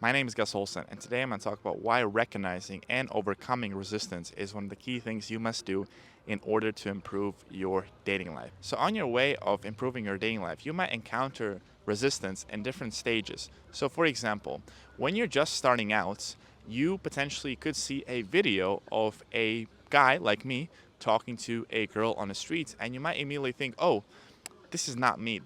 My name is Gus Olson, and today I'm going to talk about why recognizing and overcoming resistance is one of the key things you must do in order to improve your dating life. So, on your way of improving your dating life, you might encounter resistance in different stages. So, for example, when you're just starting out, you potentially could see a video of a guy like me talking to a girl on the street, and you might immediately think, oh, this is not me.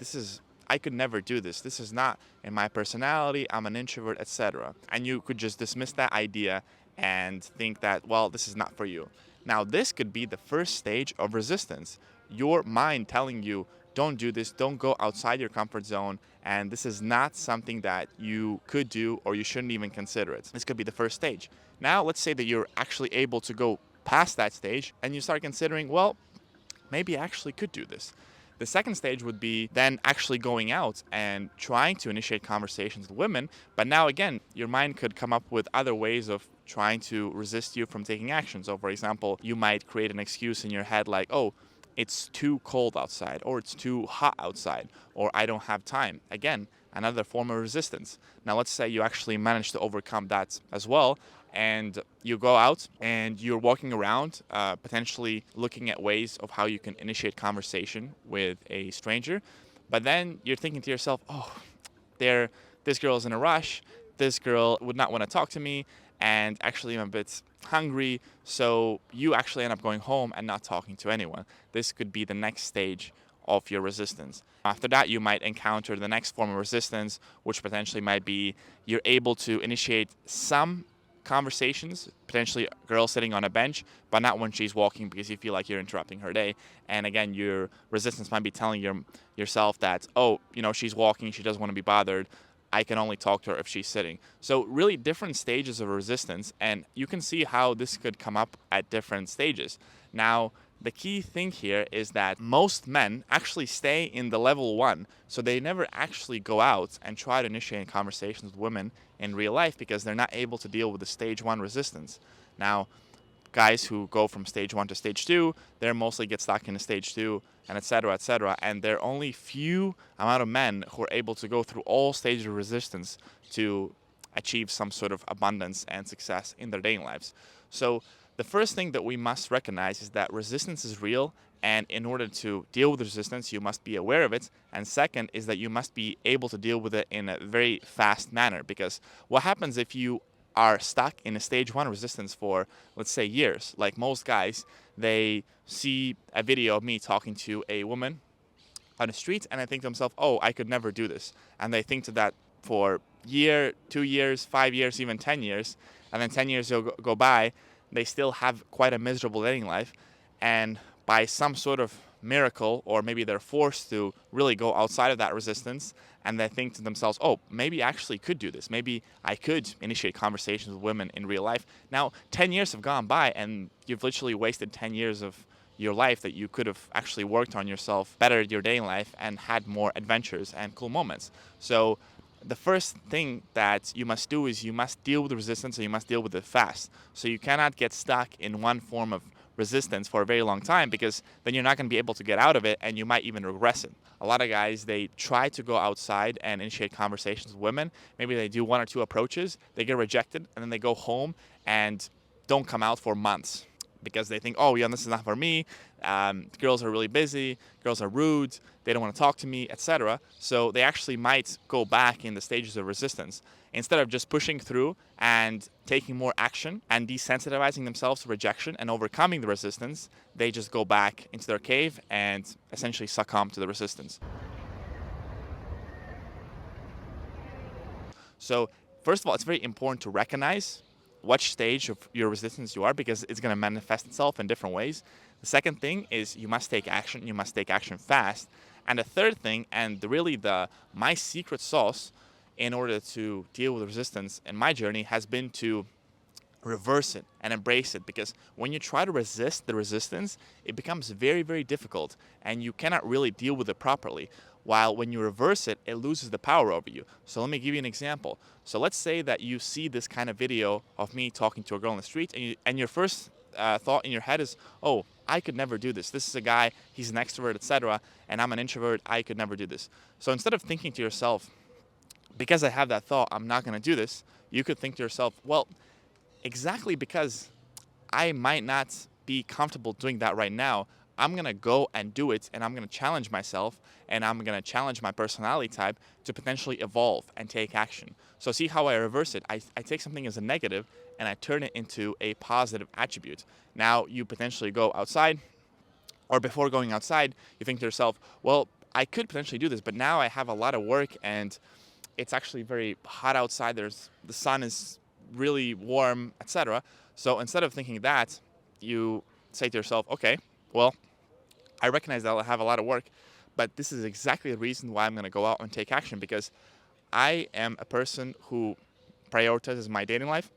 I could never do this. This is not in my personality. I'm an introvert, etc. And you could just dismiss that idea and think that, well, this is not for you. Now, this could be the first stage of resistance. Your mind telling you, don't do this, don't go outside your comfort zone, and this is not something that you could do or you shouldn't even consider it. This could be the first stage. Now, let's say that you're actually able to go past that stage and you start considering, well, maybe I actually could do this. The second stage would be then actually going out and trying to initiate conversations with women. But now, again, your mind could come up with other ways of trying to resist you from taking action. So, for example, you might create an excuse in your head like, oh, it's too cold outside, or it's too hot outside, or I don't have time. Again, another form of resistance. Now, let's say you actually manage to overcome that as well, and you go out and you're walking around, potentially looking at ways of how you can initiate conversation with a stranger. But then you're thinking to yourself, oh, there, this girl is in a rush. This girl would not want to talk to me, and actually I'm a bit hungry. So you actually end up going home and not talking to anyone. This could be the next stage of your resistance. After that, you might encounter the next form of resistance, which potentially might be you're able to initiate some conversations, potentially a girl sitting on a bench, but not when she's walking because you feel like you're interrupting her day. And again, your resistance might be telling yourself that, oh, she's walking, she doesn't want to be bothered. I can only talk to her if she's sitting. So really different stages of resistance, and you can see how this could come up at different stages. Now, the key thing here is that most men actually stay in the level one, so they never actually go out and try to initiate conversations with women in real life because they're not able to deal with the stage one resistance. Now, guys who go from stage one to stage two, they mostly get stuck in stage two, and etc., etc. And there are only few amount of men who are able to go through all stages of resistance to achieve some sort of abundance and success in their dating lives. So the first thing that we must recognize is that resistance is real, and in order to deal with resistance, you must be aware of it. And second is that you must be able to deal with it in a very fast manner, because what happens if you are stuck in a stage one resistance for, let's say, years? Like most guys, they see a video of me talking to a woman on the street and they think to themselves, oh, I could never do this. And they think to that for year, 2 years, 5 years, even 10 years. And then 10 years go by, they still have quite a miserable dating life. And by some sort of miracle, or maybe they're forced to really go outside of that resistance, and they think to themselves, oh, maybe I actually could do this. Maybe I could initiate conversations with women in real life. Now, 10 years have gone by, and you've literally wasted 10 years of your life that you could have actually worked on yourself, bettered your dating life, and had more adventures and cool moments. So the first thing that you must do is you must deal with the resistance, and you must deal with it fast. So you cannot get stuck in one form of resistance for a very long time, because then you're not going to be able to get out of it, and you might even regress it. A lot of guys, they try to go outside and initiate conversations with women. Maybe they do one or two approaches, they get rejected, and then they go home and don't come out for months because they think, oh, yeah, this is not for me. Girls are really busy, girls are rude, they don't want to talk to me, etc. So they actually might go back in the stages of resistance. Instead of just pushing through and taking more action and desensitizing themselves to rejection and overcoming the resistance, they just go back into their cave and essentially succumb to the resistance. So first of all, it's very important to recognize which stage of your resistance you are, because it's going to manifest itself in different ways. The second thing is you must take action. You must take action fast. And the third thing, and really my secret sauce in order to deal with resistance in my journey, has been to reverse it and embrace it, because when you try to resist the resistance, it becomes very, very difficult and you cannot really deal with it properly. While when you reverse it, it loses the power over you. So let me give you an example. So let's say that you see this kind of video of me talking to a girl on the street, and your first thought in your head is, oh, I could never do this. This is a guy, he's an extrovert, etc., and I'm an introvert, I could never do this. So instead of thinking to yourself, because I have that thought, I'm not going to do this, you could think to yourself, well, exactly because I might not be comfortable doing that right now, I'm going to go and do it, and I'm going to challenge myself, and I'm going to challenge my personality type to potentially evolve and take action. So see how I reverse it? I take something as a negative and I turn it into a positive attribute. Now you potentially go outside, or before going outside, you think to yourself, well, I could potentially do this, but now I have a lot of work and it's actually very hot outside. The sun is really warm, etc. So instead of thinking that, you say to yourself, okay, well, I recognize that I'll have a lot of work, but this is exactly the reason why I'm going to go out and take action, because I am a person who prioritizes my dating life,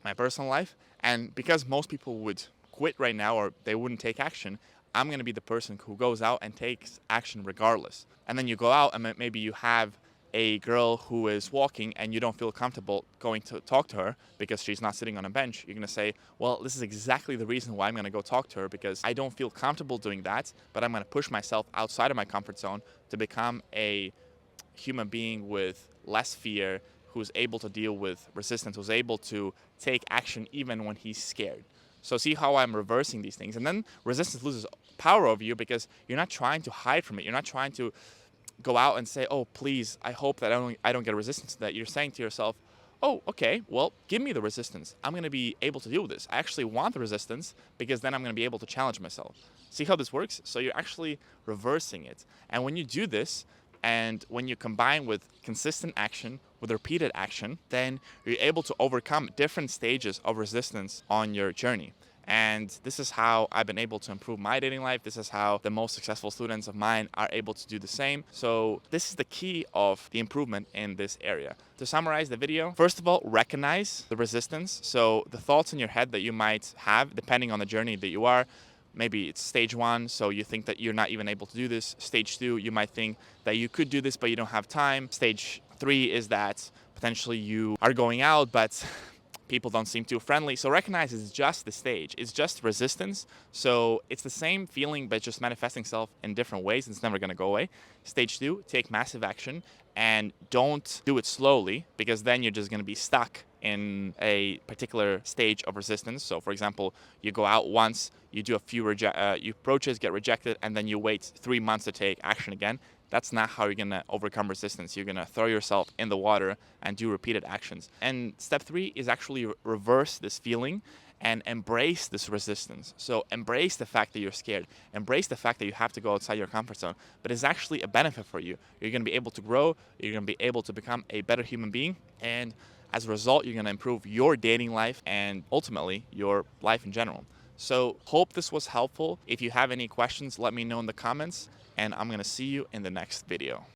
my personal life, and because most people would quit right now or they wouldn't take action, I'm going to be the person who goes out and takes action regardless. And then you go out and maybe you have a girl who is walking and you don't feel comfortable going to talk to her because she's not sitting on a bench. You're going to say, well, this is exactly the reason why I'm going to go talk to her, because I don't feel comfortable doing that, but I'm going to push myself outside of my comfort zone to become a human being with less fear, who's able to deal with resistance, who's able to take action even when he's scared. So see how I'm reversing these things. And then resistance loses power over you because you're not trying to hide from it. You're not trying to go out and say, oh, please, I hope that I don't get resistance to that. You're saying to yourself, oh, okay, well, give me the resistance. I'm going to be able to deal with this. I actually want the resistance because then I'm going to be able to challenge myself. See how this works? So you're actually reversing it. And when you do this, and when you combine with consistent action, with repeated action, then you're able to overcome different stages of resistance on your journey. And this is how I've been able to improve my dating life. This is how the most successful students of mine are able to do the same. So this is the key of the improvement in this area. To summarize the video, first of all, recognize the resistance. So the thoughts in your head that you might have, depending on the journey that you are. Maybe it's stage 1, so you think that you're not even able to do this. Stage 2, you might think that you could do this, but you don't have time. Stage 3 is that potentially you are going out, but people don't seem too friendly. So recognize it's just the stage. It's just resistance. So it's the same feeling, but just manifesting itself in different ways. It's never going to go away. Stage 2, take massive action and don't do it slowly, because then you're just going to be stuck in a particular stage of resistance. So for example, you go out once, you do a few approaches, get rejected, and then you wait 3 months to take action again. That's not how you're going to overcome resistance. You're going to throw yourself in the water and do repeated actions. And step 3 is actually reverse this feeling and embrace this resistance. So embrace the fact that you're scared. Embrace the fact that you have to go outside your comfort zone. But it's actually a benefit for you. You're going to be able to grow. You're going to be able to become a better human being. And as a result, you're going to improve your dating life and ultimately your life in general. So hope this was helpful. If you have any questions, let me know in the comments, and I'm going to see you in the next video.